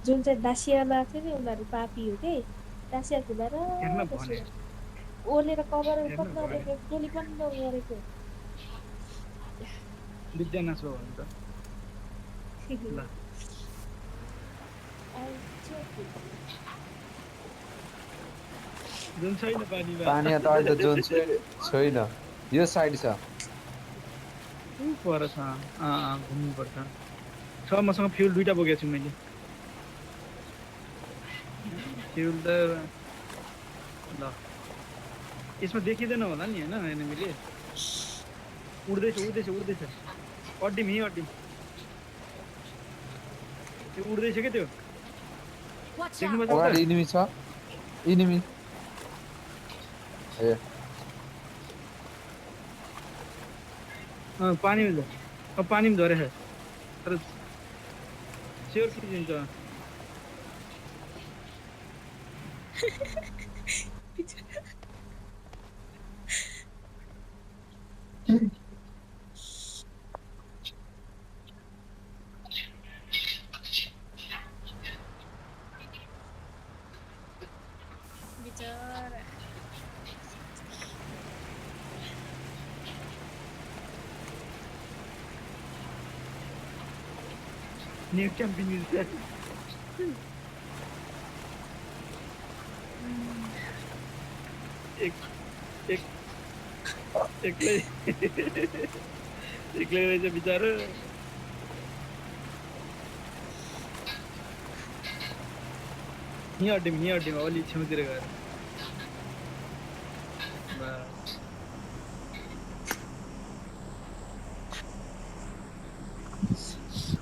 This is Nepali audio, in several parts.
जुन चाहिँ दासियामा थियो नि उनीहरू पापी हो के दासिया खुलाएर हेर्न भने बसेर ओलेर कभर हेर्न पनि भने नदिएको गोली पनि नगरेको विद्या नासो भने त ल जुन छैन पानीमा पानी त अहिले त जोन छैन यो साइड छ ऊ पर छ घुम्नु पर्छ छ मसँग फ्युल दुईटा बोकेको छु मैले फ्युल त ल यसमा देखिँदैन होला नि होइन एनिमीले उड्दैछ उड्दैछ उड्दैछ अड्डिम यहीँ अड्डिम त्यो उड्दैछ क्या त्यो देख्नु भएको छ अगाडि इनिमी छ इनिमी ए पानीमा पानीमा झरेछ तर स्योर खिचिन्छ बिचरा न्यू क्याम्पिङ एक एक एक्लै एक्लै रहेछ बिचारो यहीँ अड्डिम अलि छेउतिर गएर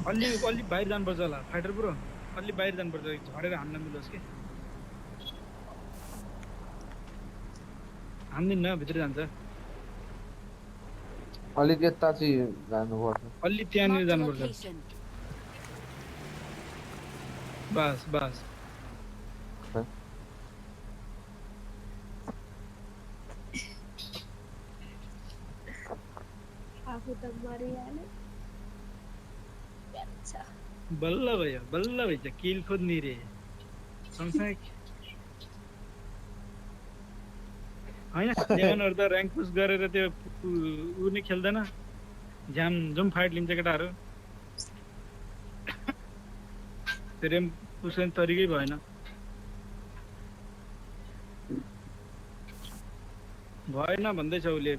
अलि अलि बाहिर जानुपर्छ होला फाइटर ब्रो अलि बाहिर जानुपर्छ झरेर हान्न मिलोस् कि हान्दिन्न भित्र जान्छ अलिक यता चाहिँ जानुपर्छ अलि त्यहाँनिर जानुपर्छ बस बस आफू त मरिहाल्यो बल्ल भइछ किल खोज्ने रे सँगसँगै होइन लेभनहरू त ऱ्याङ्क पुस गरेर त्यो ऊ नै खेल्दैन झुम फाइट लिन्छ केटाहरू त्यो ऱ्याङ्क पुस गर्ने तरिकै भएन भएन भन्दैछ उसले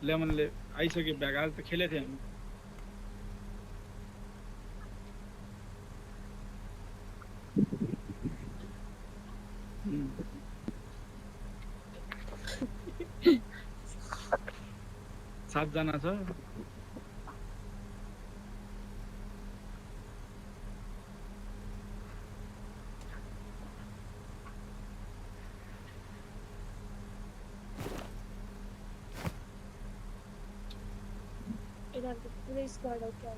लेमनले आइसक्यो ब्याग आज त खेलेको थियो हामी सातजना छ पुरै स्क्वाड हो क्या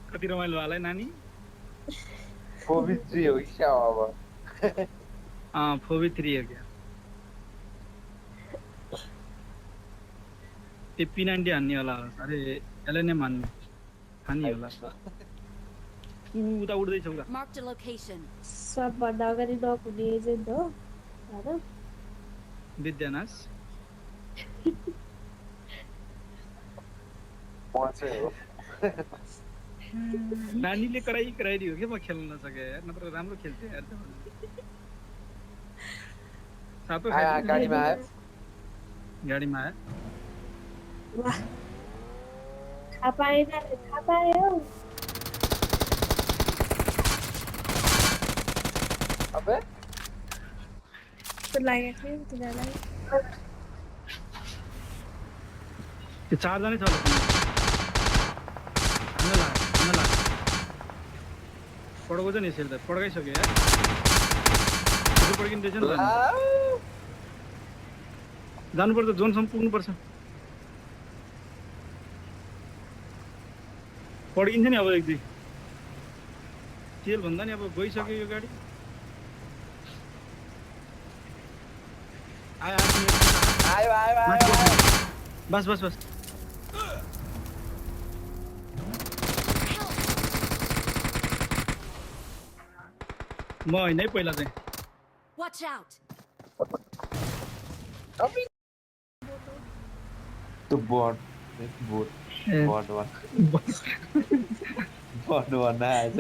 कति रमाइलो होला है नानी फोबित्री हो कि क्या हो अब फोबित्री हो क्या त्यो P90 हान्ने होला अरे एलएनएम हान्ने होला उता उड्दैछ उता सबभन्दा अगाडि नकुने एजेन्ट हो होइन विद्यानाश नानीले कराइदियो के म खेल्न नसके यार नत्र राम्रो खेल्थे यार सातो गाडीमा आयो वाह खापायो अबे तो लागेको थियो तिनीहरूलाई त्यो चारजनै छ होला पड्को छ नि यसरी त पड्काइसक्यो यार पड्किँदैछ नि त जानुपर्छ जोनसम्म पुग्नुपर्छ पड्किन्छ नि अब एक दुई तेल भन्दा नि अब गइसक्यो यो गाडी आयो आयो आयो आयो माथि आयो बस बस बस म होइन है पहिला चाहिँ Watch out! त्यो but boat A but but भन्न आएछ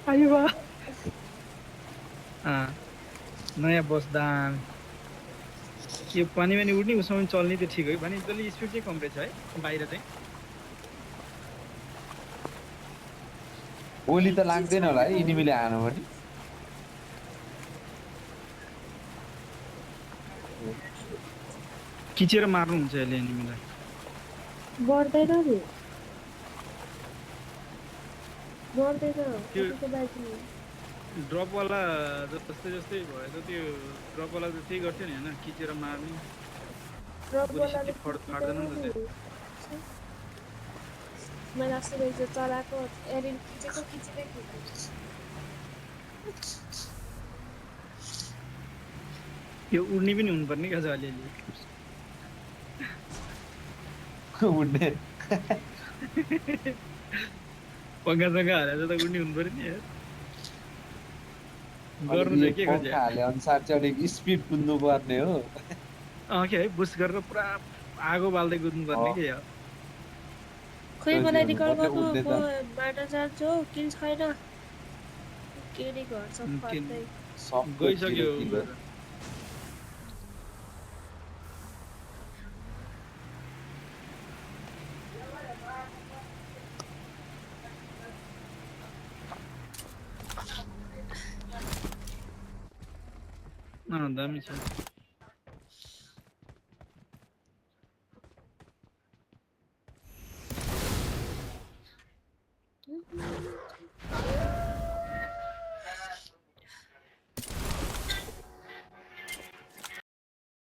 आयो बा नयाँ बस दाम यो पानी पनि उड्ने उसमा पनि चल्ने त ठिक हो भने जसले स्पिड चाहिँ कम रहेछ है बाहिर चाहिँ ओली त लाग्दैन होला है इनिमीले हानु पनि खिचेर मार्नुहुन्छ यसले एनिमीलाई गर्दैन नि गर्दैन त्यो कतिको बाजी ड्रपवाला जस्तै जस्तै भएछ त्यो ड्रपवाला त त्यही गर्थ्यो नि होइन खिचेर मार्ने ड्रपवालाले फाट्दैन नि त त्यो मैले अस्ति हिजो चलाएको एरिन खिचेको खिचेकै खिच्यो यो उड्ने पनि हुनुपर्ने क्या छ अलिअलि उड्ने पङ्खासङ्खा हालेर त उड्ने हुनु पर्यो नि यार गर्नु चाहिँ के खोज्यो हाले अनुसार चाहिँ अलिक स्पिड कुद्नु पर्ने हो के है बुस्ट गरेर पुरा आगो बाल्दै कुद्नु पर्ने के हो खोइ मलाई रिकल उड्ने गर्नु त। म बाटो जान्छु हौ किन छैन केडी घर सब फर्दै सब गइसक्यो दामी छ